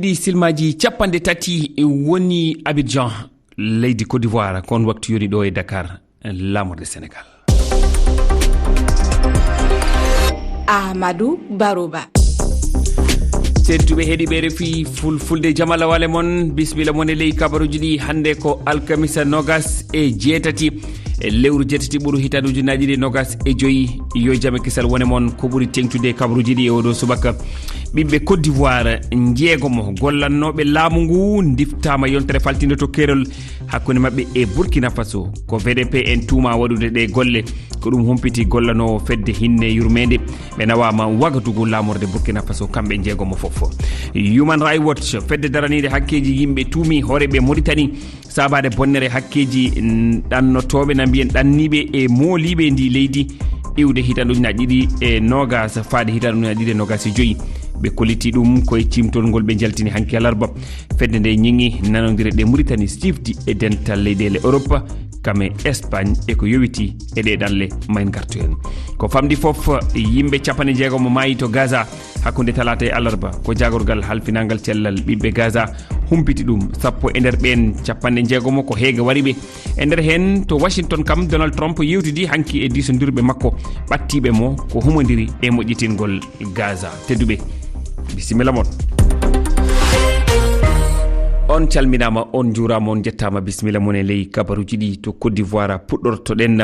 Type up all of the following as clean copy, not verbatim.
jiɗi silmaji capanɗe tati woni Abidjan leydi Côte d'Ivoire kon waktu yoni ɗo e Dakar lamorde Sénégal. Ahmadou Barouba. Sedduɓe heeɗiɓe Rfi Fulfulde jamala wale mon bismilla mon e ley kabaruji ɗi hande ko alkamisa nogas e jeetati lewru jeetati ɓuru hitande ujunaji ɗi nogas e joyi yo jame kisal wone mon ko ɓuri tengtude kabaruji ɗi e oɗo subaka ɓiɓɓe Côte d'Ivoire jeegomo gollannoɓe laamu ngu diftama yontere faltinde to kerol hakkude mabɓe e Burkina Faso ko VDP en tuuma waɗude ɗe golle ko ɗum humpiti gollanowo fedde hinne yurmede ɓe nawama wagatugo lamorde Burkina Faso kamɓe jeegomo fof. Human Rights Watch fedde daranide hakkeji yimɓe tuumi hooreɓe Mauritanie sabade bonnere hakkeji ɗannotoɓe na mbiyen ɗanniɓe e mooliɓe ndi leydi iwde hitande ujunaji ɗiɗi e nogas faade hitande ujunaji ɗiɗi e nogas e joyi ɓe kolliti ɗum koye cimtol ngol ɓe jaltini hanki alarba fedde nde ñingi nanodire ɗe Mauritanie sifdi e dental leyɗele Europe kame Espagne e ko yowiti e ɗe ɗalle mayn gartu en ko famdi fof yimɓe 60 mo maayi to Gaza hakkunde talata e alarba ko jagorgal halfinangal cellal ɓiɓɓe Gaza humpiti ɗum sappo e nder ɓen 60 mo ko heege wariɓe e nder hen to Washington kam Donald Trump yewtidi hanki e disodirɓe makko ɓattiɓe mo ko humodiri e moƴƴitingol Gaza. Tedduɓe bisimilla mon. On calminama on jurama on jettama bisimilla mon e ley kabaruji ɗi to Côte d'Ivoire puɗɗortoɗen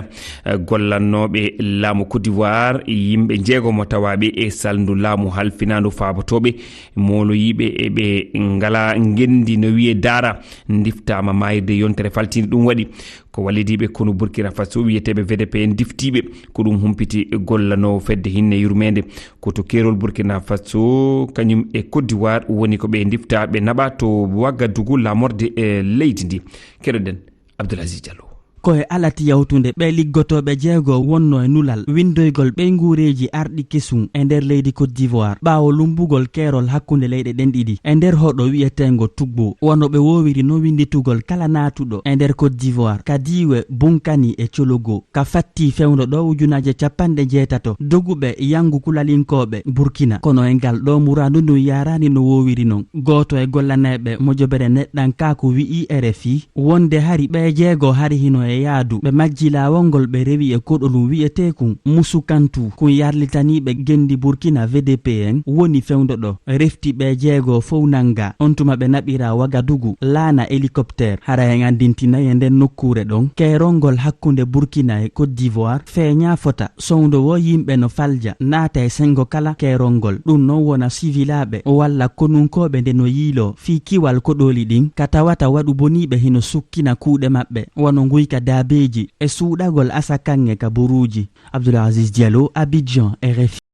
gollannoɓe laamu Côte d'Ivoire yimɓe jeegomo tawaɓe e salndu laamu halfinandu fabotoɓe moloyiɓe e ɓe ngala gendi no wiye dara diftama mayirde yontere faltinde ɗum waɗi ko wallidiɓe kono Burkina Faso wiyeteɓe VDP en diftiɓe ko ɗum humpiti gollanowo fedde hinne yurmede ko to kerol Burkina Faso kañum e Côte d'Ivoire woni ko ɓe difta ɓe naɓa to waggadugu lamorde e leydi ndi keɗoɗen Abdoulaziz Diallo. koye alati yawtunde ɓe liggotoɓe jeego wonno e nulal windoygol ɓeygureji arɗi kesum e nder leydi Côte d'Ivoire ɓawo lumbugol kerol hakkunde leyɗe ɗen ɗiɗi e nder hoɗo wi'etengo tugbo wono ɓe wowiri no winditugol kala natuɗo e nder Côte d'Ivoire kadiwe bunkani e cologo ka fatti fewdo ɗo ujunaje 80 doguɓe yangu kulalinkoɓe Burkina kono e ngal ɗo murandu ndum yarani no wowiri non goto e gollaneɓe mojobere neɗɗan kako wi'i RFI wonde hari ɓe jeego hari hino e yaadu ɓe majji lawol ɓe rewi e koɗolum wi'etekun musukantu kun yarlitaniɓe gendi Burkina VDP en woni fewdo ɗo refti ɓe jeego fof nanga on tuma ɓe naɓira Wagadugu laana hélicoptère hara en andintinayi e nden nokkure ɗon kerolngol hakkunde Burkina e Côte d'Ivoire feeña fota sowdo wo yimɓe no falja naata e sengo kala kerolngol ɗum non wona civilaɓe walla konunkoɓe nde no yiilo fi kiwal koɗoli ɗin ka tawata waɗu boniɓe hino sukkina kuuɗe maɓɓe wono guyka dabeji e suuɗagol asakange Kabaaruuji. Abdoulaziz Diallo, Abidjan, RFI.